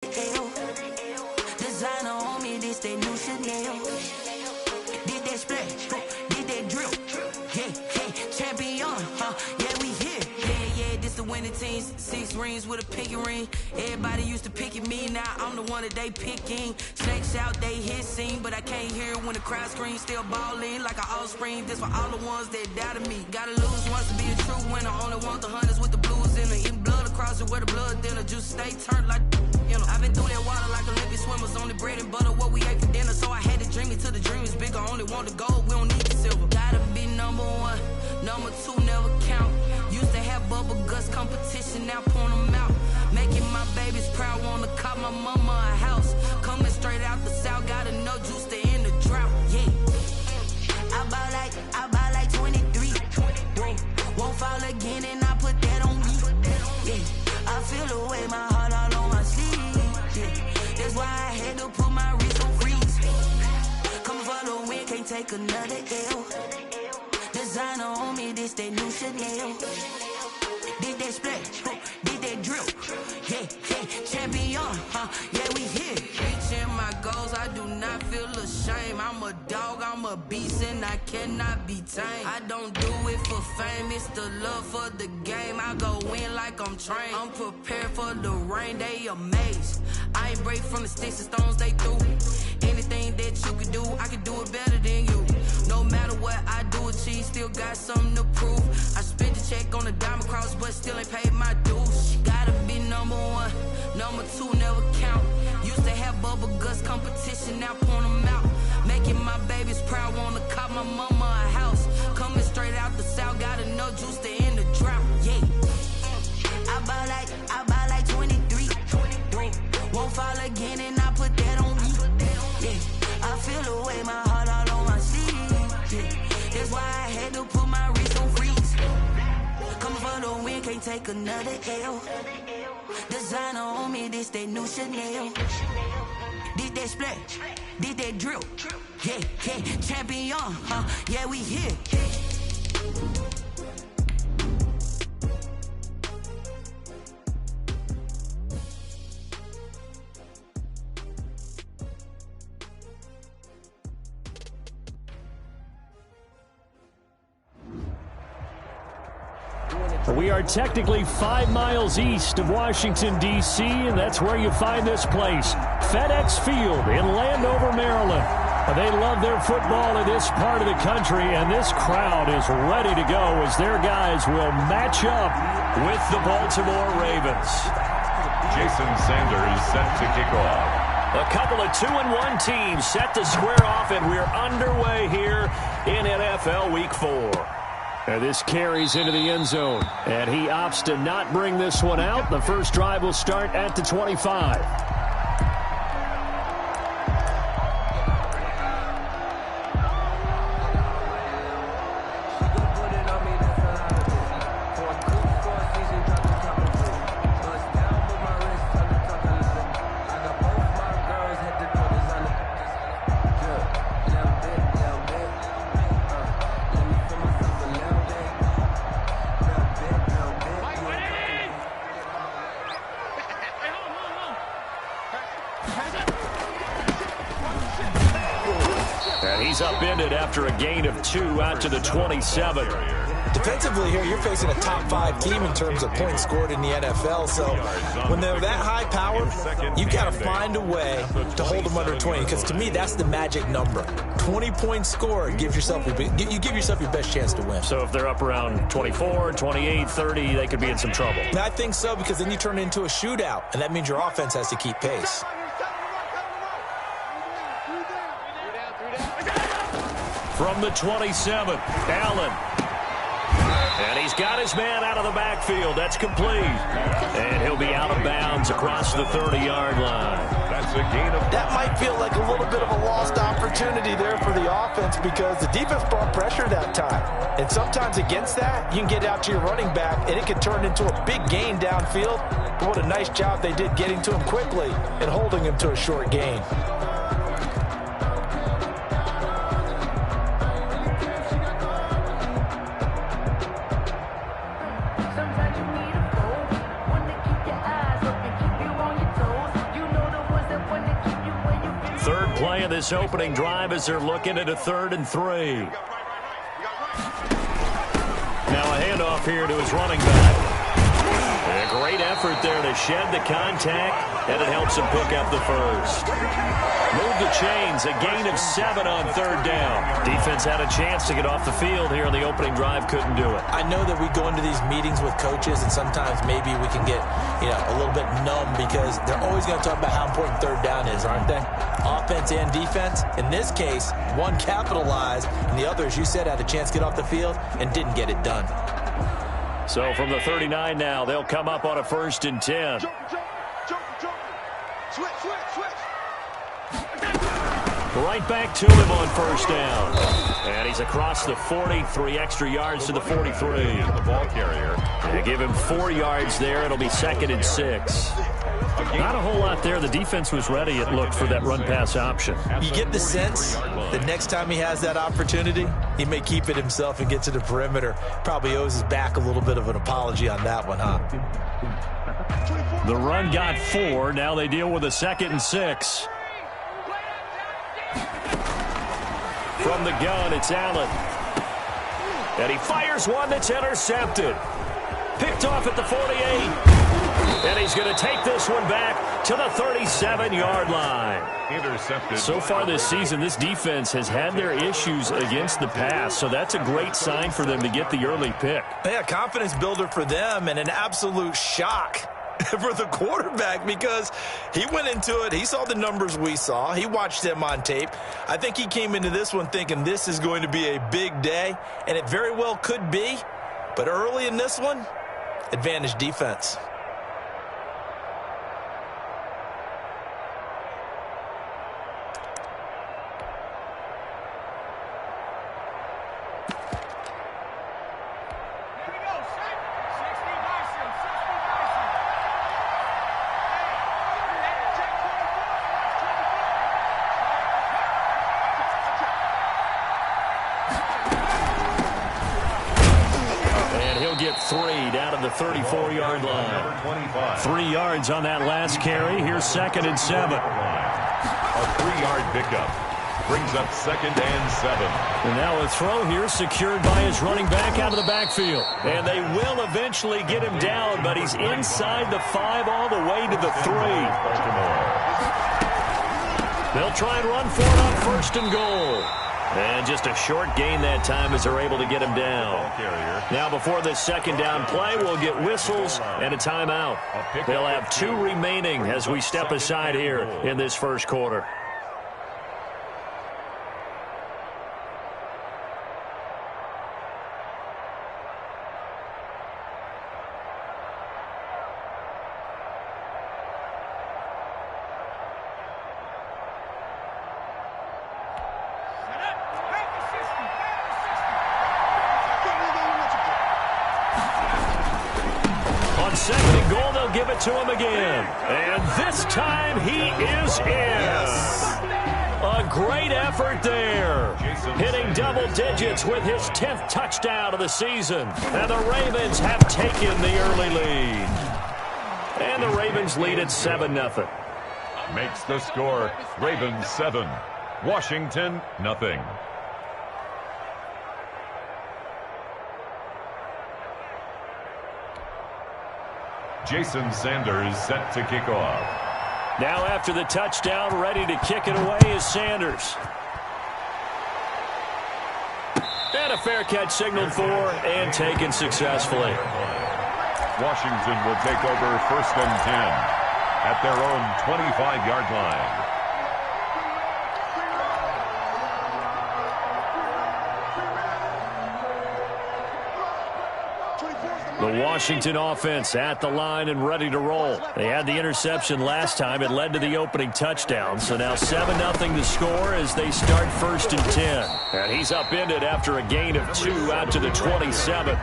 Designer on me, this that new Chanel. Did that splash, did that drill. Yeah, champion, yeah, we here. Yeah, this the winning team. 6 rings with a pinky ring. Everybody used to pick at me, now I'm the one that they picking. Snakes out, they hit scene, but I can't hear it when the crowd screams. Still ballin' like an offspring. This for all the ones that doubted me. Gotta lose once to be a true winner. Only want the hunters with the blues in it. Eating blood across it where the blood thinner. Juice stay turned like, you know. I've been through that water like Olympic swimmers. Only bread and butter, what we ate for dinner. So I had to dream it till the dream is bigger. Only want the gold, we don't need the silver. Gotta be number 1, number 2 never count. Used to have bubble guts competition, now point them out. Making my babies proud, wanna cop my mama a house. Coming straight out the south, gotta know juice to end the drought. Yeah, I buy like 23. Won't fall again, and I put that on me. Yeah, I feel the way, my heart all on my sleeve. Yeah, that's why I had to put my wrist on freeze. Coming for the win, can't take another L. Designer on me, this that new Chanel. Did that splash, did that drill. Yeah, champion, yeah, we here. Reaching my goals, I do not feel ashamed. I'm a dog, I'm a beast, and I cannot be tamed. I don't do it for fame, it's the love for the game. I go in like I'm trained. I'm prepared for the rain, they amazed. I ain't break from the sticks and stones they threw. Anything that you could do, I could do it better than you. No matter what I do, achieve, still got something to prove. I spent the check on the diamond cross, but still ain't paid my dues. Gotta be number 1, number 2 never count. Used to have bubble guts competition, now point them out. Making my babies proud, wanna cop my mama a house. Coming straight out the south, gotta know juice to end the drought. Yeah, I buy like 23. Won't fall again, and I put that on me. Yeah, I feel the way, my heart all on my sleeve. Yeah, that's why I had to put my wrist on freeze. Coming for the win, can't take another L. Designer on me, this that new Chanel. Did that splash, did that drill. Yeah, champion, yeah, we here. We are technically 5 miles east of Washington, D.C., and that's where you find this place, FedEx Field in Landover, Maryland. They love their football in this part of the country, and this crowd is ready to go as their guys will match up with the Baltimore Ravens. Jason Sanders set to kick off. A couple of 2-1 teams set to square off, and we're underway here in NFL Week 4. And this carries into the end zone, and he opts to not bring this one out. The first drive will start at the 25. He's upended after a gain of 2 out to the 27. Defensively here, you're facing a top 5 team in terms of points scored in the NFL. So when they're that high powered, you've got to find a way to hold them under 20. Because to me, that's the magic number. 20 points scored gives yourself you give yourself your best chance to win. So if they're up around 24, 28, 30, they could be in some trouble. I think so, because then you turn it into a shootout, and that means your offense has to keep pace. From the 27, Allen. And he's got his man out of the backfield. That's complete. And he'll be out of bounds across the 30-yard line. That's a gain of... That might feel like a little bit of a lost opportunity there for the offense, because the defense brought pressure that time. And sometimes against that, you can get out to your running back, and it can turn into a big gain downfield. But what a nice job they did getting to him quickly and holding him to a short gain. Sometimes you need a phone, one to keep your eyes open, keep you on your toes. You know play of this opening drive as they're looking at a 3rd and 3. Now a handoff here to his running back. A great effort there to shed the contact, and it helps him pick up the first. Move the chains, a gain of 7 on 3rd down. Defense had a chance to get off the field here in the opening drive, couldn't do it. I know that we go into these meetings with coaches, and sometimes maybe we can get a little bit numb because they're always going to talk about how important 3rd down is, aren't they? Offense and defense. In this case, one capitalized, and the other, as you said, had a chance to get off the field and didn't get it done. So from the 39 now, they'll come up on a 1st and 10. Right back to him on 1st down. And he's across the 40, 3 extra yards to the 43. The ball carrier. They give him 4 yards there. It'll be 2nd and 6. Not a whole lot there. The defense was ready, it looked, for that run-pass option. You get the sense that next time he has that opportunity, he may keep it himself and get to the perimeter. Probably owes his back a little bit of an apology on that one, huh? The run got 4. Now they deal with a 2nd and 6. From the gun, it's Allen. And he fires one that's intercepted. Picked off at the 48. And he's going to take this one back to the 37-yard line. Intercepted. So far this season, this defense has had their issues against the pass, so that's a great sign for them to get the early pick. Yeah, confidence builder for them and an absolute shock for the quarterback because he went into it. He saw the numbers we saw. He watched them on tape. I think he came into this one thinking this is going to be a big day, and it very well could be. But early in this one, advantage defense. Get 3 down to the 34-yard line. 3 yards on that last carry. Here's 2nd and 7. A 3-yard pickup brings up 2nd and 7. And now a throw here secured by his running back out of the backfield. And they will eventually get him down, but he's inside the 5 all the way to the 3. They'll try and run for it on 1st and goal. And just a short gain that time as they're able to get him down. Now before this 2nd down play, we'll get whistles and a timeout. They'll have 2 remaining as we step aside here in this 1st quarter. Give it to him again. And this time he is in. A great effort there. Hitting double digits with his 10th touchdown of the season. And the Ravens have taken the early lead. And the Ravens lead at 7-0. Makes the score Ravens 7, Washington nothing. Jason Sanders set to kick off. Now after the touchdown, ready to kick it away is Sanders. And a fair catch signaled for and taken successfully. Washington will take over 1st and 10 at their own 25-yard line. The Washington offense at the line and ready to roll. They had the interception last time. It led to the opening touchdown. So now 7-0 to score as they start 1st and 10. And he's upended after a gain of 2 out to the 27.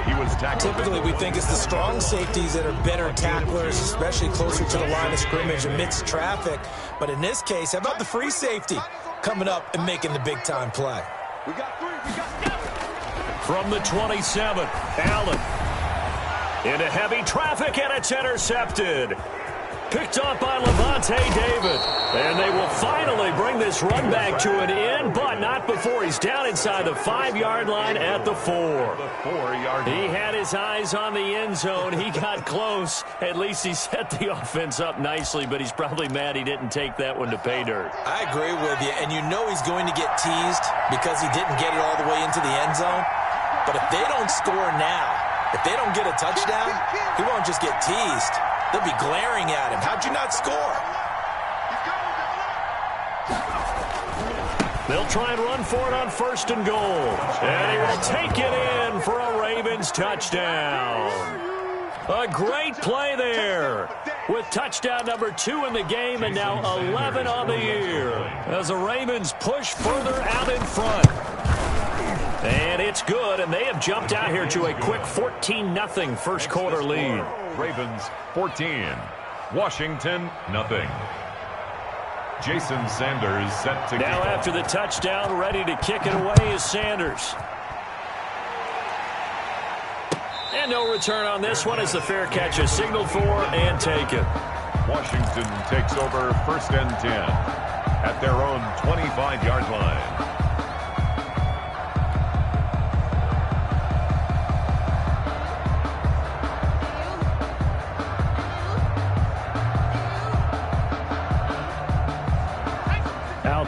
He was tackled. Typically, we think it's the strong safeties that are better tacklers, especially closer to the line of scrimmage amidst traffic. But in this case, how about the free safety coming up and making the big-time play? We got 3. We got 7. From the 27, Allen. Into heavy traffic, and it's intercepted. Picked off by Levante David. And they will finally this run back to an end, but not before he's down inside the 5-yard line at the 4. The 4-yard line. He had his eyes on the end zone. He got close. At least he set the offense up nicely, but he's probably mad he didn't take that one to pay dirt. I agree with you, and you know he's going to get teased because he didn't get it all the way into the end zone. But if they don't score now, if they don't get a touchdown, he won't just get teased. They'll be glaring at him. How'd you not score? They'll try and run for it on 1st and goal. And he will take it in for a Ravens touchdown. A great play there with touchdown number 2 in the game and now 11 on the year as the Ravens push further out in front. And it's good, and they have jumped out here to a quick 14-0 first quarter lead. Ravens 14, Washington nothing. Jason Sanders set to now after the touchdown, ready to kick it away is Sanders. And no return on this one as the fair catch is signaled for and taken. Washington takes over 1st and 10 at their own 25-yard line.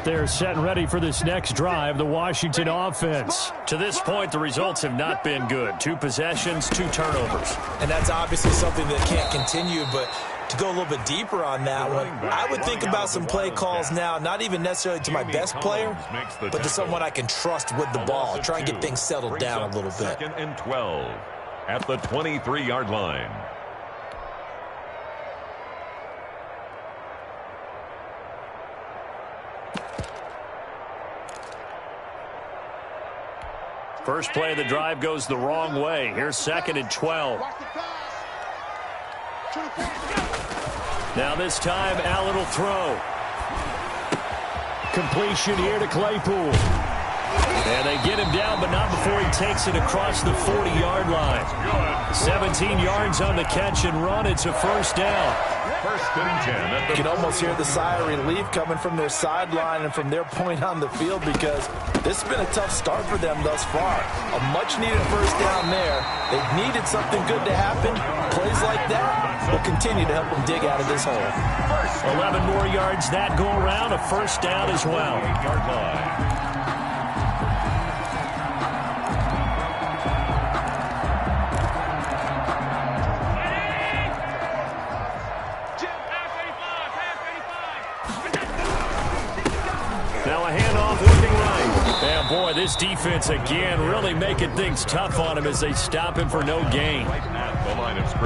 They're set and ready for this next drive, the Washington offense. To this point, the results have not been good. 2 possessions, 2 turnovers. And that's obviously something that can't continue, but to go a little bit deeper on that one, I would think about some play calls now, not even necessarily to my best player, but to someone I can trust with the ball. Try and get things settled down a little bit. 2nd and 12 at the 23-yard line. First play of the drive goes the wrong way. Here's 2nd and 12. Now this time, Allen will throw. Completion here to Claypool. And they get him down, but not before he takes it across the 40-yard line. 17 yards on the catch and run. It's a 1st down. 1st and 10. You can almost hear the sigh of relief coming from their sideline and from their point on the field because this has been a tough start for them thus far. A much-needed 1st down there. They've needed something good to happen. Plays like that will continue to help them dig out of this hole. 11 more yards that go around. A 1st down as well. 8-yard line. Now a handoff looking right. And boy, this defense again really making things tough on him as they stop him for no gain.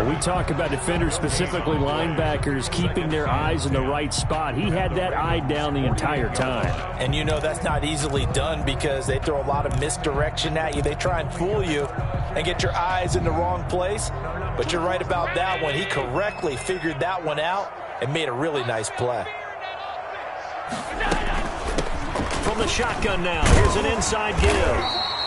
We talk about defenders, specifically linebackers, keeping their eyes in the right spot. He had that eye down the entire time. And you know that's not easily done because they throw a lot of misdirection at you. They try and fool you and get your eyes in the wrong place. But you're right about that one. He correctly figured that one out and made a really nice play. From the shotgun now, here's an inside give.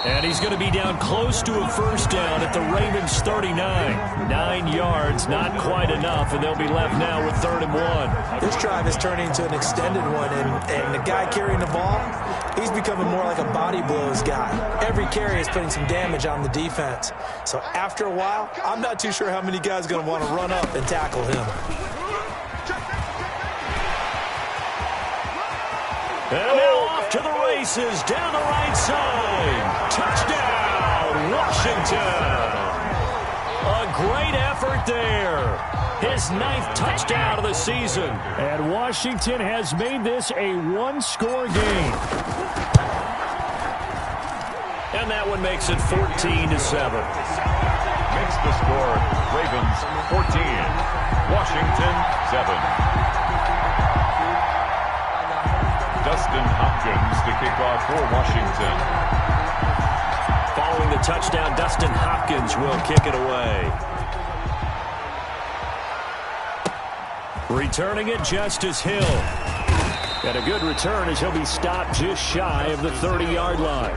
And he's going to be down close to a 1st down at the Ravens 39. 9 yards, not quite enough, and they'll be left now with 3rd and 1. This drive is turning into an extended one, and the guy carrying the ball, he's becoming more like a body blows guy. Every carry is putting some damage on the defense. So after a while, I'm not too sure how many guys are going to want to run up and tackle him. And now off to the races, down the right side. Touchdown, Washington. A great effort there. His 9th touchdown of the season. And Washington has made this a 1-score game. And that one makes it 14-7. Makes the score Ravens 14, Washington 7. Dustin Hopkins to kick off for Washington. Following the touchdown, Dustin Hopkins will kick it away. Returning it, Justice Hill. And a good return as he'll be stopped just shy of the 30-yard line.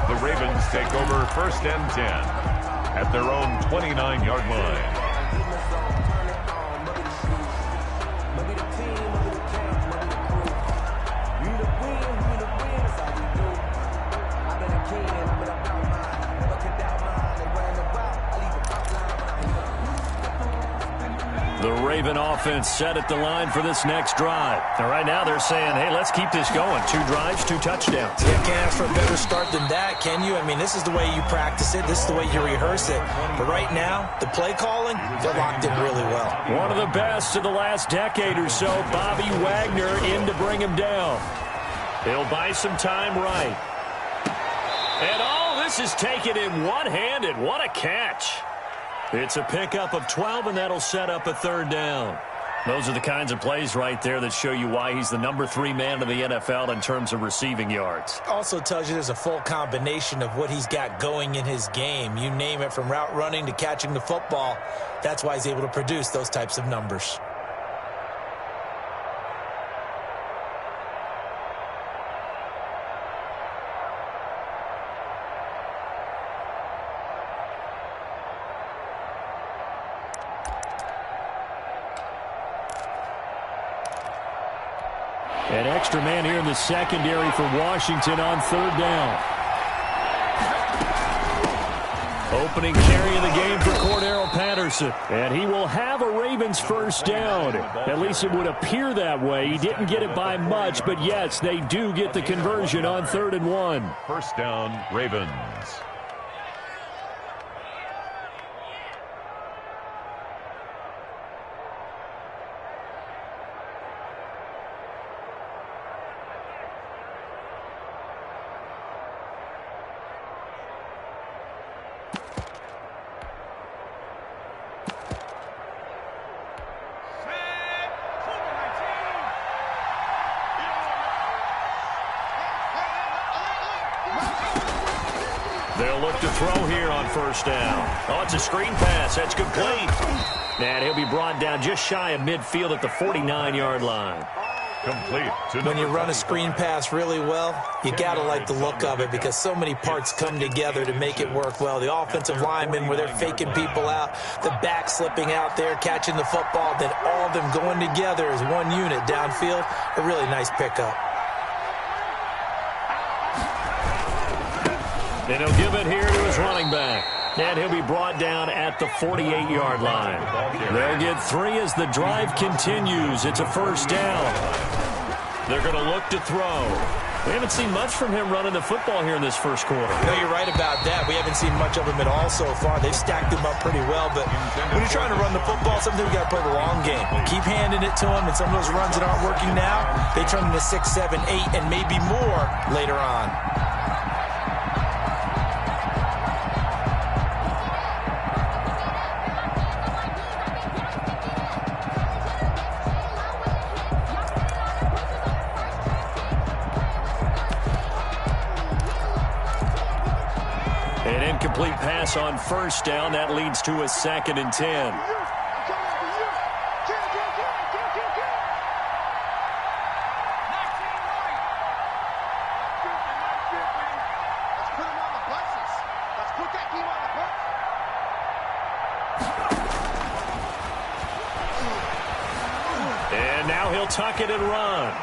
The Ravens take over 1st and 10 at their own 29-yard line. Raven offense set at the line for this next drive. And right now they're saying, hey, let's keep this going. 2 drives, 2 touchdowns. Yeah, can't ask for a better start than that, can you? I mean, this is the way you practice it. This is the way you rehearse it. But right now, the play calling, they're locked in really well. One of the best of the last decade or so. Bobby Wagner in to bring him down. He'll buy some time right. And this is taken in one-handed. What a catch. It's a pickup of 12, and that'll set up a 3rd down. Those are the kinds of plays right there that show you why he's the number 3 man in the NFL in terms of receiving yards. Also tells you there's a full combination of what he's got going in his game. You name it, from route running to catching the football. That's why he's able to produce those types of numbers. An extra man here in the secondary for Washington on 3rd down. Opening carry of the game for Cordero Patterson. And he will have a Ravens 1st down. At least it would appear that way. He didn't get it by much, but yes, they do get the conversion on 3rd and 1. 1st down, Ravens. They'll look to throw here on 1st down. Oh, it's a screen pass. That's complete. And he'll be brought down just shy of midfield at the 49-yard line. Complete. When you run a screen pass really well, you got to like the look of it because so many parts come together to make it work well. The offensive linemen, where they're faking people out, the back slipping out there, catching the football, then all of them going together as one unit downfield. A really nice pickup. And he'll give it here to his running back. And he'll be brought down at the 48-yard line. They'll get 3 as the drive continues. It's a 1st down. They're going to look to throw. We haven't seen much from him running the football here in this 1st quarter. No, you're right about that. We haven't seen much of him at all so far. They've stacked him up pretty well. But when you're trying to run the football, sometimes you got to play the long game. Keep handing it to him, and some of those runs that aren't working now, they turn into 6, 7, 8, and maybe more later on. Incomplete pass on 1st down. That leads to a 2nd and 10. And now he'll tuck it and run.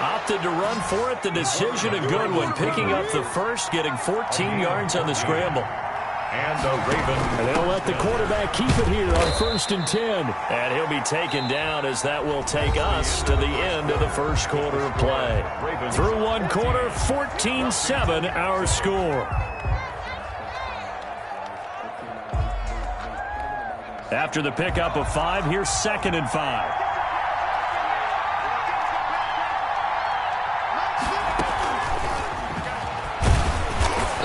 Opted to run for it. The decision a good one. Picking up the 1st, getting 14 yards on the scramble. And the Ravens. And they'll let the quarterback keep it here on 1st and 10. And he'll be taken down as that will take us to the end of the 1st quarter of play. Through 1 quarter, 14-7 our score. After the pickup of 5, here's 2nd and 5.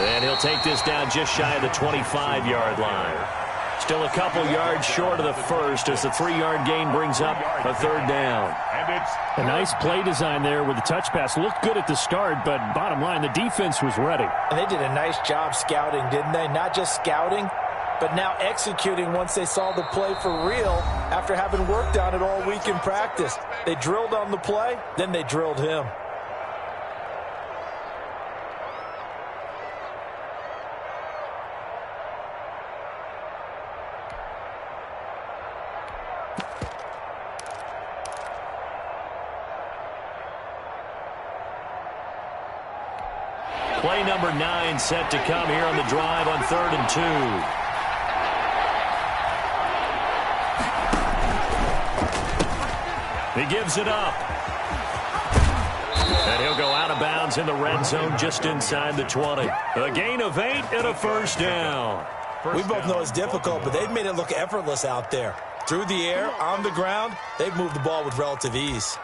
And he'll take this down just shy of the 25-yard line. Still a couple yards short of the 1st as the 3-yard gain brings up a 3rd down. A nice play design there with the touch pass. Looked good at the start, but bottom line, the defense was ready. And they did a nice job scouting, didn't they? Not just scouting, but now executing once they saw the play for real after having worked on it all week in practice. They drilled on the play, then they drilled him. Play number 9 set to come here on the drive on 3rd and 2. He gives it up. And he'll go out of bounds in the red zone just inside the 20. A gain of 8 and a first down. We both know it's difficult, but they've made it look effortless out there. Through the air, on the ground, they've moved the ball with relative ease.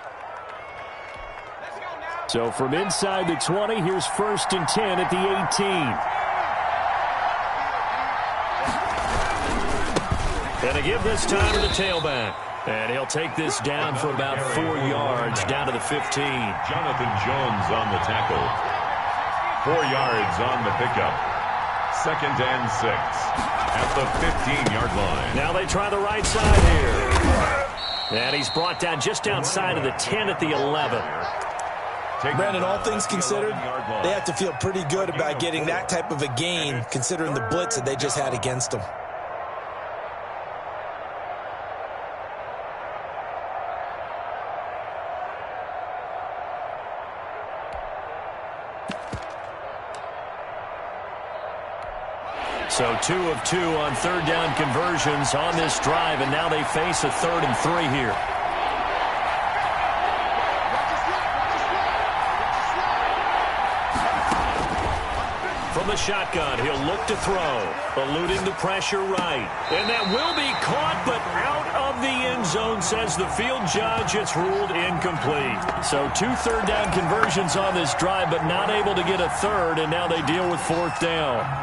So from inside the 20, here's 1st and 10 at the 18. And a give this time to the tailback. And he'll take this down for about 4 yards down to the 15. Jonathan Jones on the tackle. 4 yards on the pickup. 2nd and 6 at the 15-yard line. Now they try the right side here. And he's brought down just outside of the 10 at the 11. Brandon, all things considered, they have to feel pretty good about getting that type of a gain considering the blitz that they just had against them. So 2 of 2 on 3rd down conversions on this drive, and now they face a 3rd and 3 here. From the shotgun, he'll look to throw, eluding the pressure right. And that will be caught, but out of the end zone, says the field judge. It's ruled incomplete. So 2 3rd down conversions on this drive, but not able to get a 3rd, and now they deal with 4th down.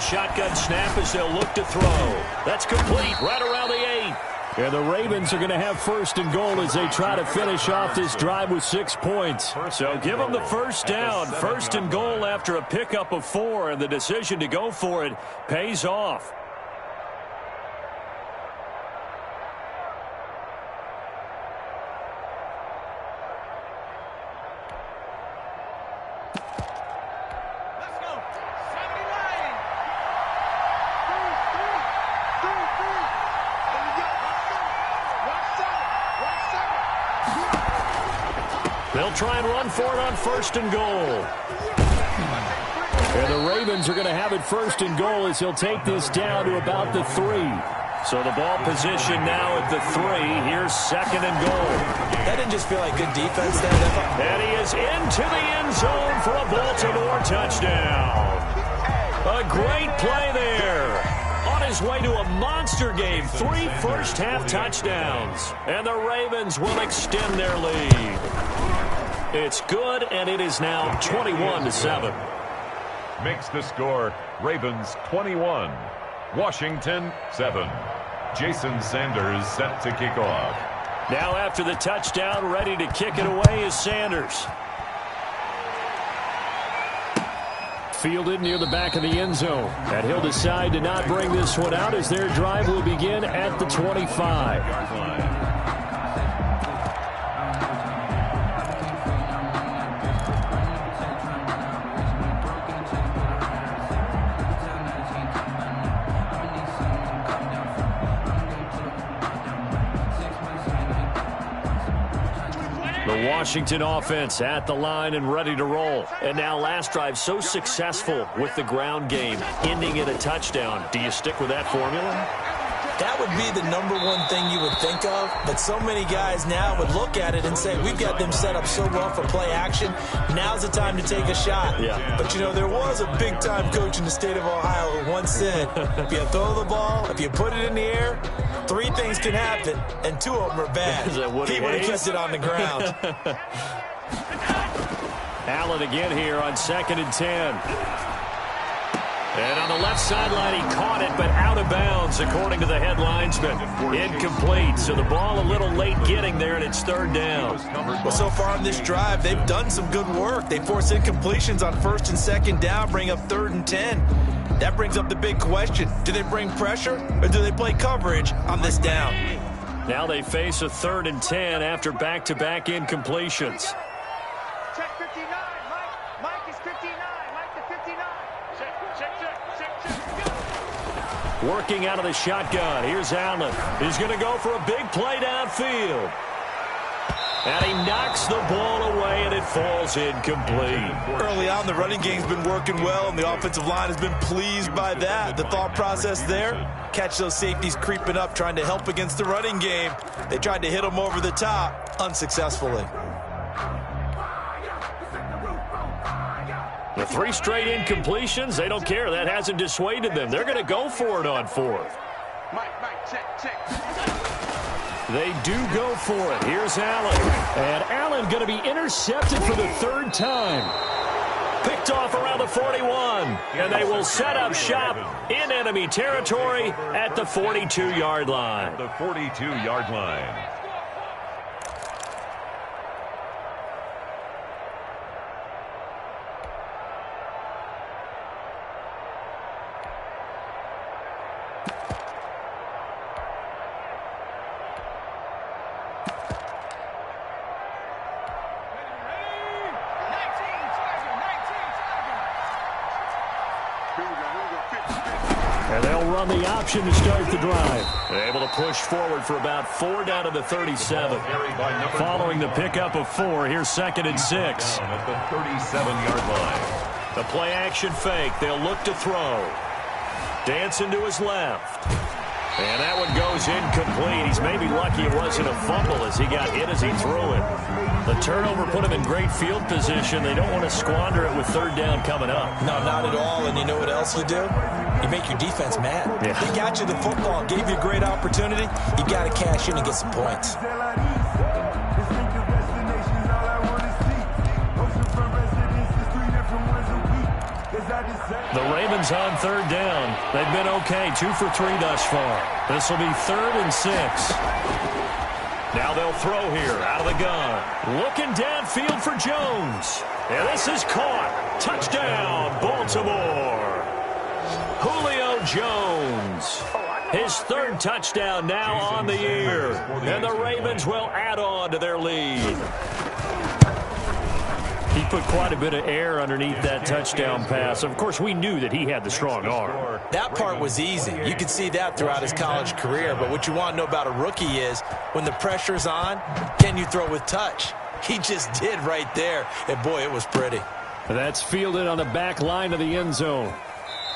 Shotgun snap as they'll look to throw. That's complete right around the 8. And the Ravens are going to have 1st and goal as they try to finish off this drive with 6 points. So give them the first down. 1st and goal after a pickup of 4, and the decision to go for it pays off. They'll try and run for it on 1st and goal. And the Ravens are going to have it 1st and goal as he'll take this down to about the 3. So the ball position now at the 3. Here's 2nd and goal. That didn't just feel like good defense there. And he is into the end zone for a Baltimore touchdown. A great play there. On his way to a monster game. 3 first-half touchdowns. And the Ravens will extend their lead. It's good, and it is now 21-7. Makes the score Ravens 21, Washington 7. Jason Sanders set to kick off. Now after the touchdown, ready to kick it away is Sanders. Fielded near the back of the end zone. And he'll decide to not bring this one out as their drive will begin at the 25. The Washington offense at the line and ready to roll. And now last drive so successful with the ground game, ending in a touchdown. Do you stick with that formula? That would be the #1 thing you would think of, but so many guys now would look at it and say, we've got them set up so well for play action. Now's the time to take a shot. Yeah. But, you know, there was a big-time coach in the state of Ohio who once said, if you throw the ball, if you put it in the air, 3 things can happen, and 2 of them are bad. Is that Woody He would have Hayes? kept it on the ground. Allen again here on 2nd and 10. And on the left sideline, he caught it, but out of bounds, according to the headlinesman. Incomplete, so the ball a little late getting there, and it's third down. Well, so far in this drive, they've done some good work. They force incompletions on first and second down, bring up 3rd and 10. That brings up the big question. Do they bring pressure, or do they play coverage on this down? Now they face a 3rd and 10 after back-to-back incompletions. Check 59, Mike. Mike is 59. Mike to 59. Check. Working out of the shotgun. Here's Allen. He's going to go for a big play downfield. And he knocks the ball away, and it falls incomplete. Early on, the running game's been working well, and the offensive line has been pleased by that. The thought process there, catch those safeties creeping up, trying to help against the running game. They tried to hit them over the top, unsuccessfully. The 3 straight incompletions, they don't care. That hasn't dissuaded them. They're going to go for it on 4th. Mike, check. They do go for it. Here's Allen. And Allen going to be intercepted for the 3rd time. Picked off around the 41. And they will set up shop in enemy territory at the 42-yard line. The 42-yard line. And they'll run the option to start the drive. They're able to push forward for about 4 down to the 37. Following the pickup of 4, here's 2nd and 6. At the 37-yard line. The play action fake. They'll look to throw. Dancing to his left. And that one goes incomplete. He's maybe lucky it wasn't a fumble as he got hit as he threw it. The turnover put him in great field position. They don't want to squander it with 3rd down coming up. No, not at all. And you know what else you do? You make your defense mad. Yeah. They got you the football, gave you a great opportunity. You got to cash in and get some points. The Ravens on 3rd down. They've been okay, 2 for 3 thus far. This will be 3rd and 6. Now they'll throw here out of the gun. Looking downfield for Jones. And this is caught. Touchdown, Baltimore. Julio Jones. His 3rd touchdown now on the year. And the Ravens will add on to their lead. He put quite a bit of air underneath that touchdown pass. Of course, we knew that he had the strong arm. That part was easy. You could see that throughout his college career. But what you want to know about a rookie is when the pressure's on, can you throw with touch? He just did right there. And, boy, it was pretty. That's fielded on the back line of the end zone.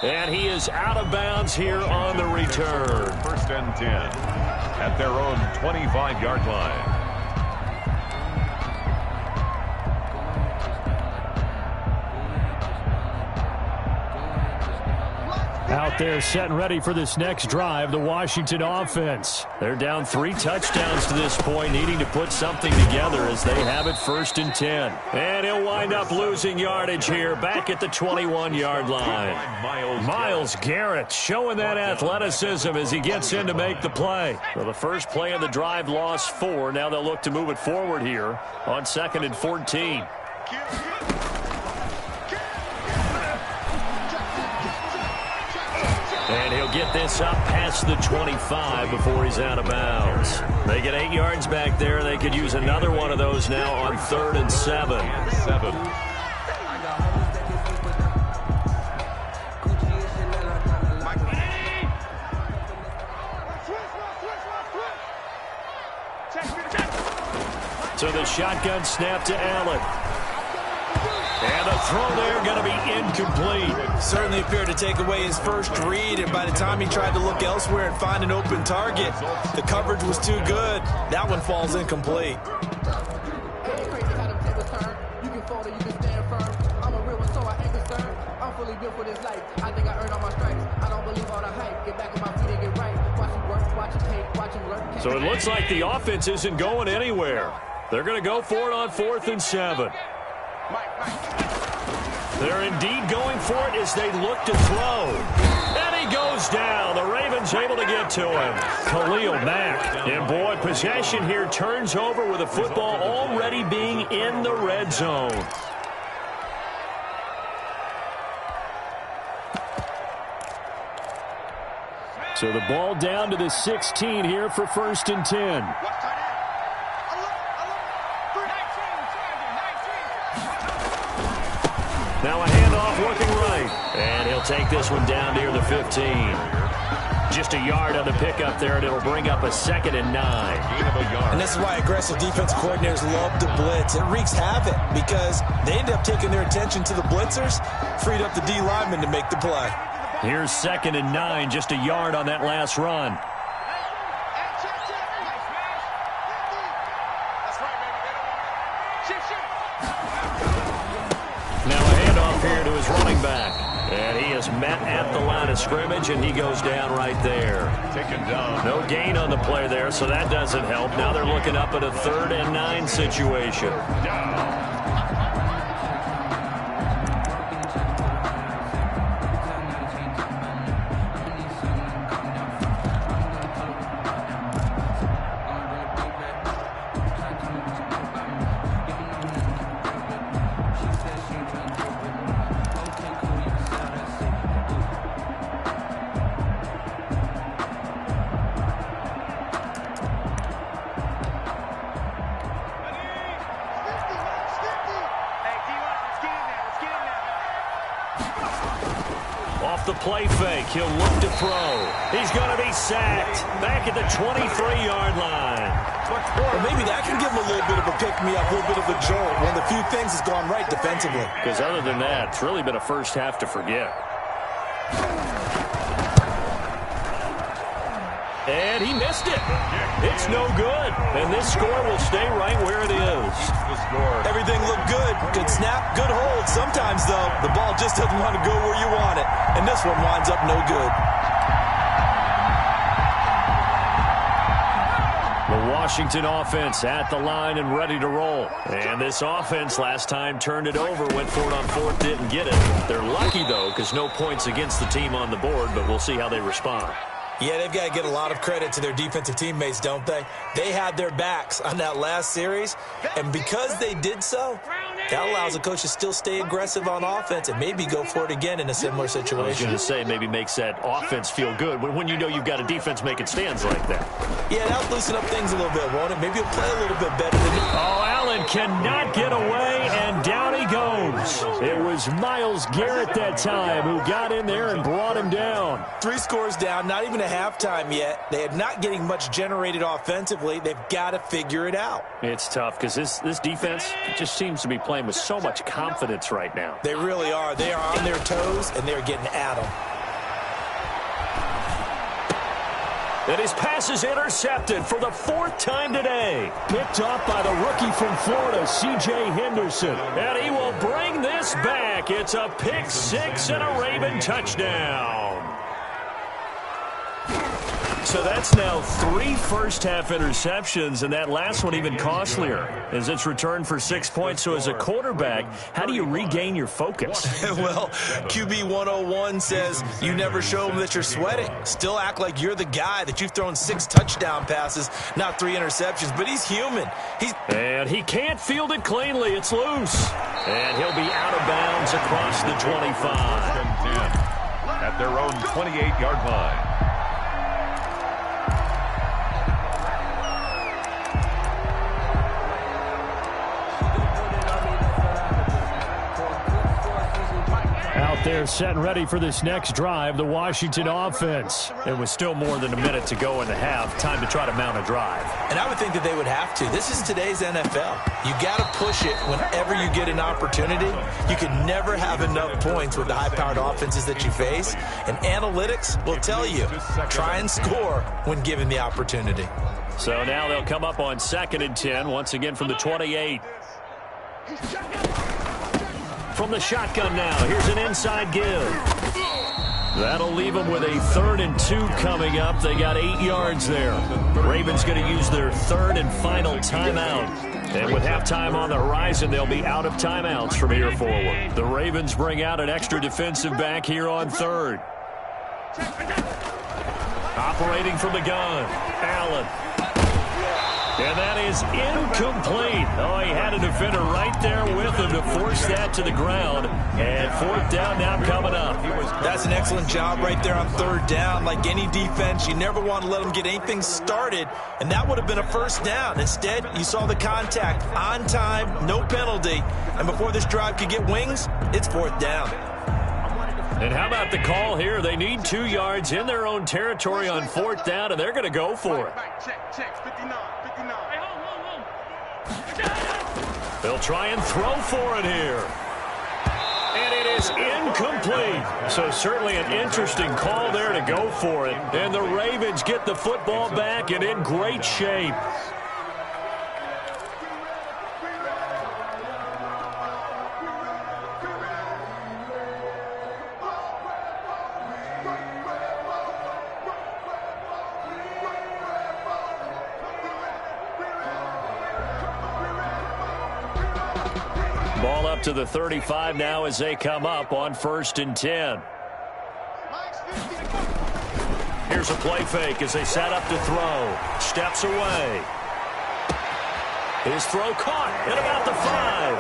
And he is out of bounds here on the return. 1st and 10 at their own 25-yard line. Out there set and ready for this next drive, the Washington offense. They're down 3 touchdowns to this point, needing to put something together as they have it 1st and 10. And he'll wind up losing yardage here back at the 21-yard line. Myles Garrett showing that athleticism as he gets in to make the play. So the first play of the drive lost 4. Now they'll look to move it forward here on 2nd and 14. And he'll get this up past the 25 before he's out of bounds. They get 8 yards back there. They could use another one of those now on 3rd and 7. So the shotgun snap to Allen. And the throw there going to be incomplete. Certainly appeared to take away his first read, and by the time he tried to look elsewhere and find an open target, the coverage was too good. That one falls incomplete. So it looks like the offense isn't going anywhere. They're going to go for it on 4th and 7. They're indeed going for it as they look to throw. And he goes down. The Ravens able to get to him. Khalil Mack. And boy, possession here turns over with the football already being in the red zone. So the ball down to the 16 here for 1st and 10. Now a handoff working right. And he'll take this one down near the 15. Just a yard on the pickup there, and it'll bring up a 2nd and 9. And this is why aggressive defense coordinators love to blitz. It wreaks havoc because they end up taking their attention to the blitzers, freed up the D lineman to make the play. Here's 2nd and 9, just a yard on that last run. Now a handoff here to his running back. And he is met at the line of scrimmage, and he goes down right there. Taken down. No gain on the play there, so that doesn't help. Now they're looking up at a 3rd and 9 situation. Down. Off the play fake, he'll look to throw. He's going to be sacked back at the 23-yard line. Well, maybe that can give him a little bit of a pick-me-up, a little bit of a jolt. One of the few things that's gone right defensively. Because other than that, it's really been a first half to forget. And he missed it. It's no good. And this score will stay right where it is. Everything looked good. Good snap, good hold. Sometimes, though, the ball just doesn't want to go where you want it. And this one winds up no good. The Washington offense at the line and ready to roll. And this offense last time turned it over, went for it on 4th, didn't get it. They're lucky, though, because no points against the team on the board, but we'll see how they respond. Yeah, they've got to get a lot of credit to their defensive teammates, don't they? They had their backs on that last series, and because they did so, that allows the coach to still stay aggressive on offense and maybe go for it again in a similar situation. I was going to say maybe makes that offense feel good when you know you've got a defense making stands like that. Yeah, that'll loosen up things a little bit, won't it? Maybe he'll play a little bit better than Allen cannot get away, and down he goes. It was Myles Garrett that time who got in there and brought him down. 3 scores down, not even a halftime yet. They are not getting much generated offensively. They've got to figure it out. It's tough because this defense just seems to be playing with so much confidence right now. They really are. They are on their toes, and they're getting at them. And his pass is intercepted for the 4th time today. Picked off by the rookie from Florida, C.J. Henderson. And he will bring this back. It's a pick 6 and a Raven touchdown. So that's now 3 first-half interceptions, and that last one even costlier as it's returned for 6 points. So as a quarterback, how do you regain your focus? Well, QB 101 says you never show them that you're sweating. Still act like you're the guy, that you've thrown 6 touchdown passes, not 3 interceptions. But he's human. And he can't field it cleanly. It's loose. And he'll be out of bounds across the 25. At their own 28-yard line. They're set and ready for this next drive, the Washington offense. There was still more than a minute to go in the half. Time to try to mount a drive. And I would think that they would have to. This is today's NFL. You got to push it whenever you get an opportunity. You can never have enough points with the high-powered offenses that you face. And analytics will tell you, try and score when given the opportunity. So now they'll come up on 2nd and 10, once again from the 28. From the shotgun now, here's an inside give. That'll leave them with a 3rd and 2 coming up. They got 8 yards there. Ravens going to use their 3rd and final timeout. And with halftime on the horizon, they'll be out of timeouts from here forward. The Ravens bring out an extra defensive back here on third. Operating from the gun, Allen. And that is incomplete. Oh, he had a defender right there with him to force that to the ground. And fourth down now coming up. That's an excellent job right there on third down. Like any defense, you never want to let them get anything started, and that would have been a first down. Instead, you saw the contact on time, no penalty. And before this drive could get wings, it's fourth down. And how about the call here? They need 2 yards in their own territory on fourth down, and they're going to go for it. Check, 59. They'll try and throw for it here. And it is incomplete. So certainly an interesting call there to go for it. And the Ravens get the football back and in great shape. Ball up to the 35 now as they come up on 1st and 10. Here's a play fake as they set up to throw. Steps away. His throw caught at about the 5.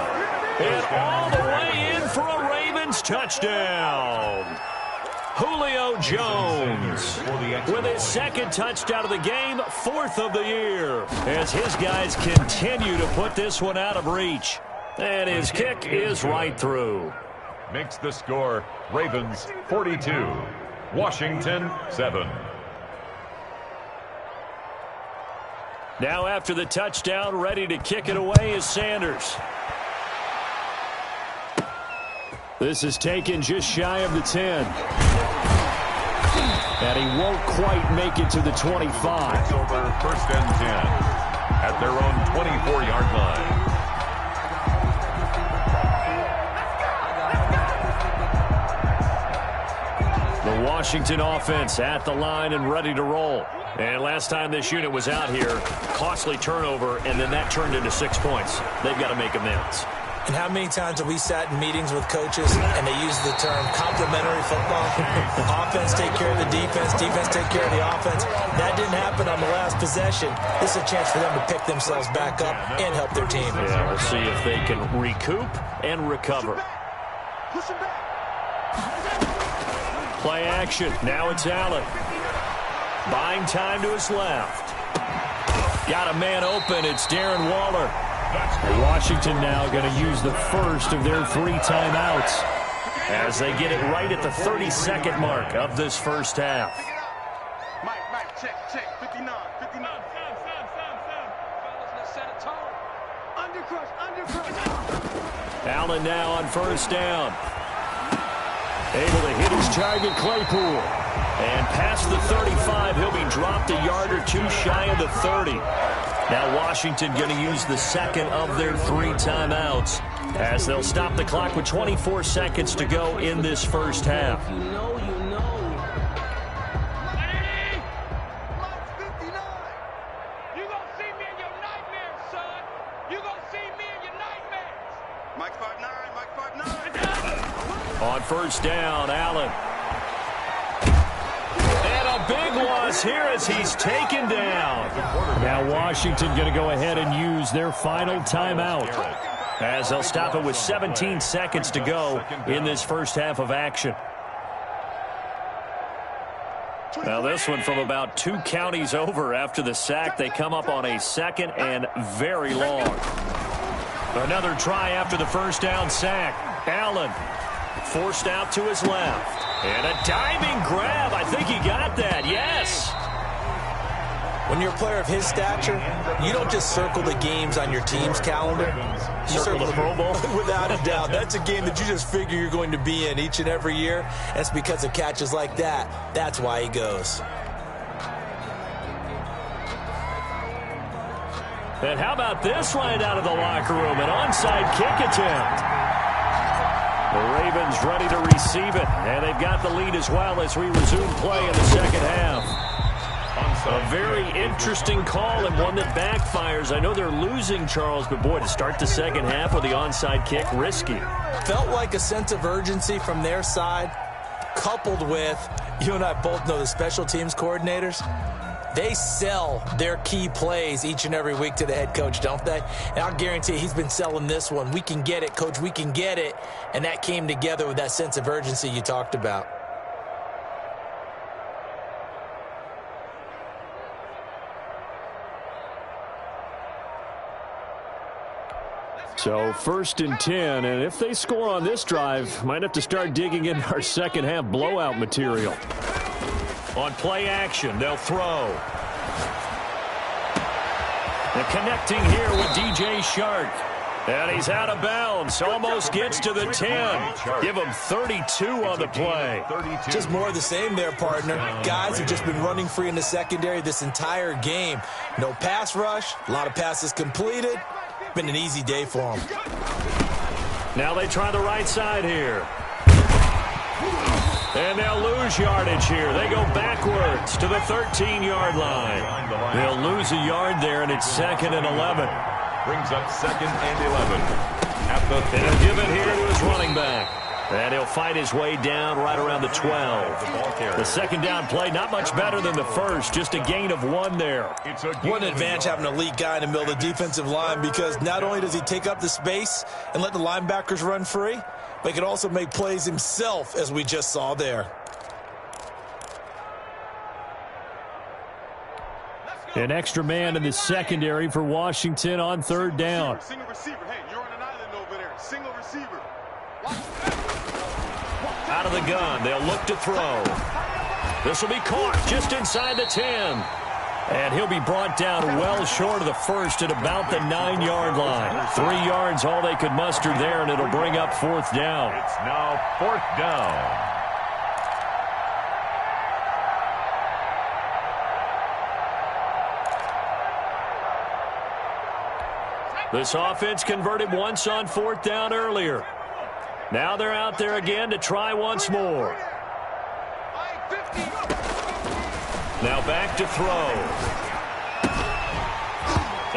And all the way in for a Ravens touchdown. Julio Jones with his 2nd touchdown of the game, 4th of the year, as his guys continue to put this one out of reach. And his kick is right through. Makes the score Ravens 42, Washington 7. Now after the touchdown, ready to kick it away is Sanders. This is taken just shy of the 10. And he won't quite make it to the 25. It's over 1st and 10 at their own 24-yard line. The Washington offense at the line and ready to roll. And last time this unit was out here, costly turnover, and then that turned into 6 points. They've got to make amends. And how many times have we sat in meetings with coaches and they use the term complementary football? Offense take care of the defense, defense take care of the offense. That didn't happen on the last possession. This is a chance for them to pick themselves back up and help their team. Yeah, we'll see if they can recoup and recover. Push him back. Play action. Now it's Allen. Buying time to his left. Got a man open. It's Darren Waller. Washington now going to use the first of their 3 timeouts as they get it right at the 32nd mark of this first half. Mike, check, 59. Let's set a tone. Undercrush. Allen now on first down. Able to hit his target, Claypool. And past the 35, he'll be dropped a yard or 2 shy of the 30. Now Washington going to use the 2nd of their 3 timeouts as they'll stop the clock with 24 seconds to go in this first half. You know. Mike's 59. You gonna see me in your nightmares, son. You gonna see me in your nightmares. Mike 5'9". On first down, Allen. And a big loss here as he's taken down. Now Washington going to go ahead and use their final timeout as they'll stop it with 17 seconds to go in this first half of action. Now this one from about 2 counties over after the sack. They come up on a 2nd and very long. Another try after the first down sack. Allen forced out to his left. And a diving grab. I think he got that. Yes. When you're a player of his stature, you don't just circle the games on your team's calendar. You Circle the Pro Bowl? Without a doubt. That's a game that you just figure you're going to be in each and every year. And it's because of catches like that. That's why he goes. And how about this right out of the locker room? An onside kick attempt. The Ravens ready to receive it. And they've got the lead as well as we resume play in the second half. A very interesting call and one that backfires. I know they're losing, Charles, but boy, to start the second half with the onside kick, risky. Felt like a sense of urgency from their side, coupled with, you and I both know the special teams coordinators, they sell their key plays each and every week to the head coach, don't they? And I'll guarantee he's been selling this one. We can get it, coach, we can get it. And that came together with that sense of urgency you talked about. So 1st and 10, and if they score on this drive, might have to start digging in our second half blowout material. On play action, they'll throw. And connecting here with DJ Shark. And he's out of bounds. Almost gets to the 10. Give him 32 on the play. Just more of the same there, partner. Guys have just been running free in the secondary this entire game. No pass rush, a lot of passes completed. Been an easy day for them. Now they try the right side here. And they'll lose yardage here. They go backwards to the 13-yard line. They'll lose a yard there, and it's 2nd and 11. Brings up 2nd and 11. At the and he'll give it here to his running back. And he'll fight his way down right around the 12. The second down play, not much better than the first. Just a gain of 1 there. What an advantage having an elite guy in the middle of the defensive line, because not only does he take up the space and let the linebackers run free, but he can also make plays himself, as we just saw there. An extra man in the secondary for Washington on 3rd down. Single receiver. Hey, you're on an island over there. Single receiver. Out of the gun, they'll look to throw. This will be caught just inside the 10. And he'll be brought down well short of the first at about the 9-yard line. 3 yards, all they could muster there, and it'll bring up 4th down. It's now 4th down. This offense converted once on 4th down earlier. Now they're out there again to try once more. Now back to throw.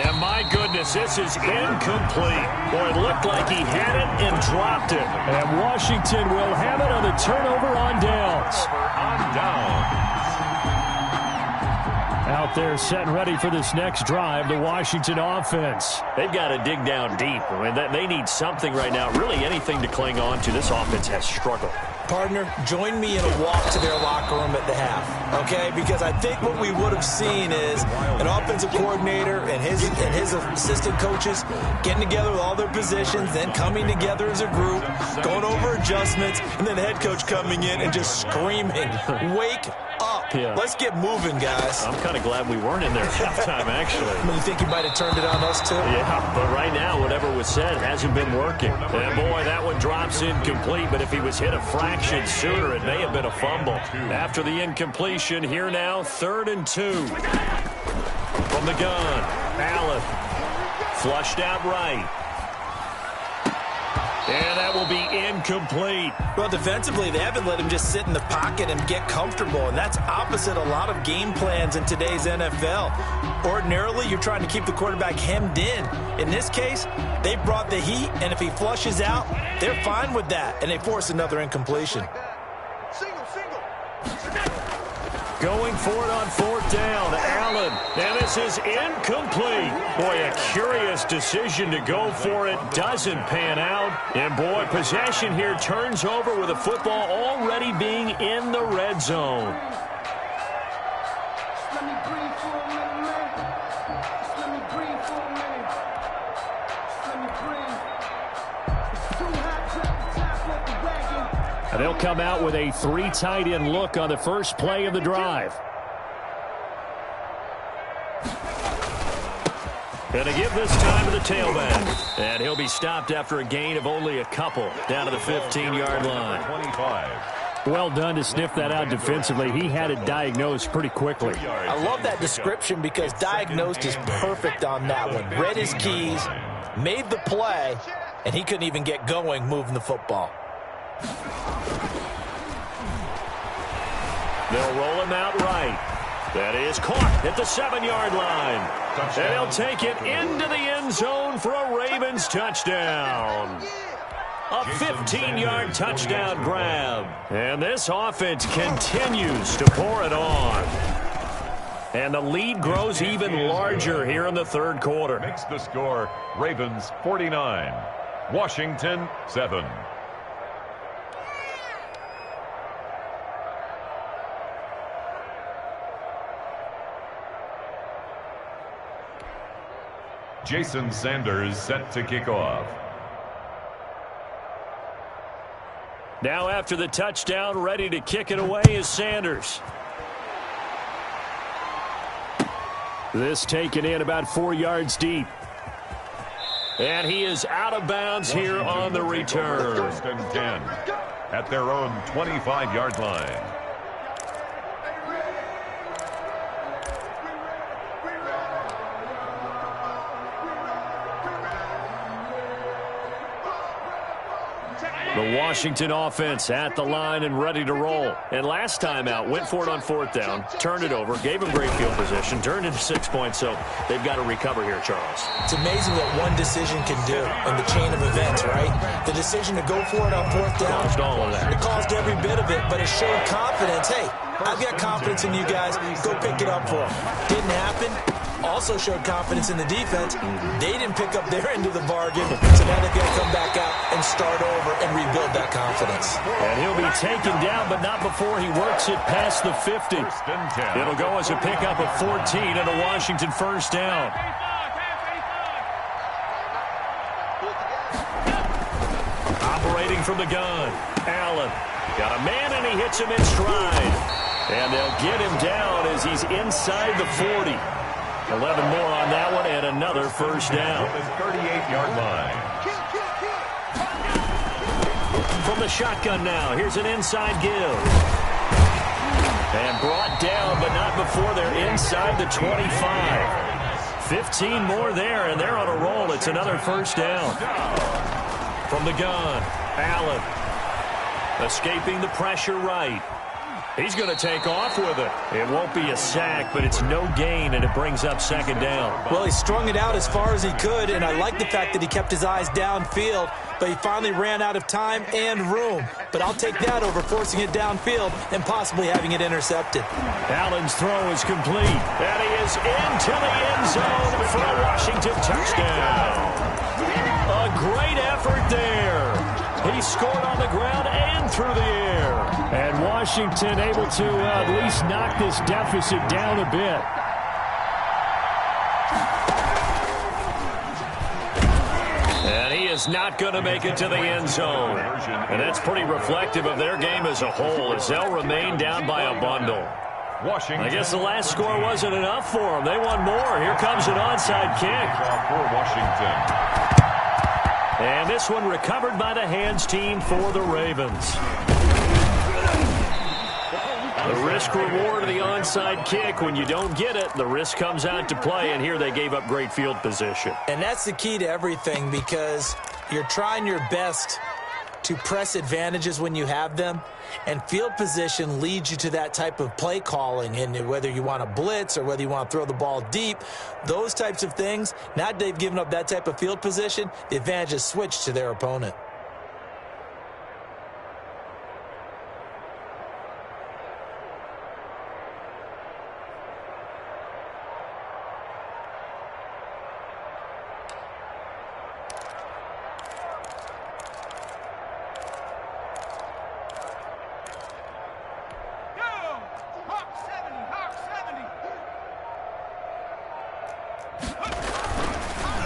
And my goodness, this is incomplete. Boy, it looked like he had it and dropped it. And Washington will have it on the turnover on downs. On downs. Out there set and ready for this next drive, the Washington offense. They've got to dig down deep. I mean, they need something right now, really anything to cling on to. This offense has struggled. Partner, join me in a walk to their locker room at the half, okay? Because I think what we would have seen is an offensive coordinator and his assistant coaches getting together with all their positions, then coming together as a group, going over adjustments, and then the head coach coming in and just screaming, "Wake up. Yeah. Let's get moving, guys." I'm kind of glad we weren't in there at halftime, actually. I mean, you think you might have turned it on us, too? Yeah, but right now, whatever was said hasn't been working. And, boy, that one drops incomplete, but if he was hit a fraction sooner, it may have been a fumble. After the incompletion, here now, 3rd and 2. From the gun, Allen. Flushed out right. And that will be incomplete. Well, defensively, they haven't let him just sit in the pocket and get comfortable, and that's opposite a lot of game plans in today's NFL. Ordinarily, you're trying to keep the quarterback hemmed in. In this case, they brought the heat, and if he flushes out, they're fine with that, and they force another incompletion. Going for it on 4th down, Allen. And this is incomplete. Boy, a curious decision to go for it. Doesn't pan out. And, boy, possession here turns over with the football already being in the red zone. And they'll come out with a 3 tight end look on the first play of the drive. And to give this time to the tailback. And he'll be stopped after a gain of only a couple down to the 15-yard line. 25. Well done to sniff that out defensively. He had it diagnosed pretty quickly. I love that description because diagnosed is perfect on that one. Read his keys, made the play, and he couldn't even get going moving the football. They'll roll him out right. That is caught at the 7-yard line. Touchdown. And he'll take it into the end zone for a Ravens touchdown. A 15-yard touchdown grab. And this offense continues to pour it on. And the lead grows even larger here in the third quarter. Makes the score Ravens 49, Washington 7. Jason Sanders set to kick off. Now after the touchdown, ready to kick it away is Sanders. This taken in about 4 yards deep. And he is out of bounds here on the return. First and 10 at their own 25-yard line. The Washington offense at the line and ready to roll. And last time out, went for it on 4th down, turned it over, gave him great field position, turned into 6 points, so they've got to recover here, Charles. It's amazing what one decision can do in the chain of events, right? The decision to go for it on 4th down. Caused all of that. It caused every bit of it, but it showed confidence. Hey, I've got confidence in you guys. Go pick it up for them. Didn't happen. Also showed confidence in the defense. They didn't pick up their end of the bargain, so now they've got to come back out and start over and rebuild that confidence. And he'll be taken down, but not before he works it past the 50. It'll go as a pickup of 14 and a Washington first down. Operating from the gun, Allen. Got a man, and he hits him in stride. And they'll get him down as he's inside the 40. 11 more on that one, and another first down. 38-yard line. From the shotgun now, here's an inside give. And brought down, but not before they're inside the 25. 15 more there, and they're on a roll. It's another first down. From the gun, Allen. Escaping the pressure right. He's going to take off with it. It won't be a sack, but it's no gain, and it brings up second down. Well, he strung it out as far as he could, and I like the fact that he kept his eyes downfield, but he finally ran out of time and room. But I'll take that over forcing it downfield and possibly having it intercepted. Allen's throw is complete, and he is into the end zone for a Washington touchdown. A great effort there. He scored on the ground and through the air. And Washington able to at least knock this deficit down a bit. And he is not going to make it to the end zone. And that's pretty reflective of their game as a whole, as they'll remain down by a bundle. I guess the last score wasn't enough for them. They want more. Here comes an onside kick. For Washington. And this one recovered by the hands team for the Ravens. The risk reward of the onside kick. When you don't get it, the risk comes out to play, and here they gave up great field position. And that's the key to everything, because you're trying your best to press advantages when you have them, and field position leads you to that type of play calling. And whether you want to blitz or whether you want to throw the ball deep, those types of things, now that they've given up that type of field position, the advantage is switched to their opponent.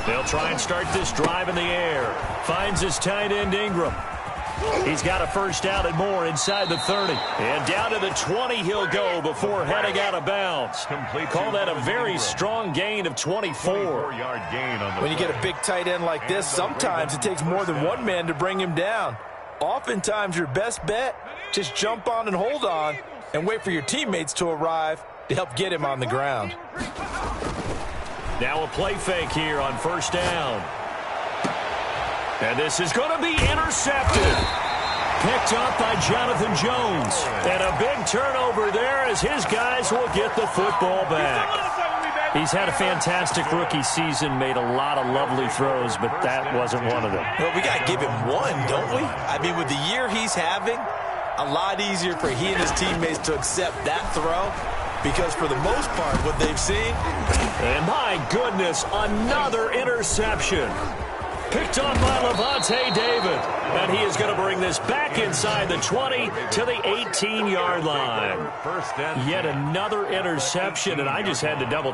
They'll try and start this drive in the air. Finds his tight end, Ingram. He's got a first down and more inside the 30. And down to the 20 he'll go before heading out of bounds. Call that a very strong gain of 24. When you get a big tight end like this, sometimes it takes more than one man to bring him down. Oftentimes your best bet, just jump on and hold on and wait for your teammates to arrive to help get him on the ground. Now a play fake here on first down. And this is going to be intercepted. Picked up by Jonathan Jones. And a big turnover there as his guys will get the football back. He's had a fantastic rookie season, made a lot of lovely throws, but that wasn't one of them. Well, we got to give him one, don't we? I mean, with the year he's having, a lot easier for he and his teammates to accept that throw because for the most part, what they've seen. And my goodness, another interception. Picked up by Levante David. And he is going to bring this back inside the 20 to the 18-yard line. Yet another interception, and I just had to double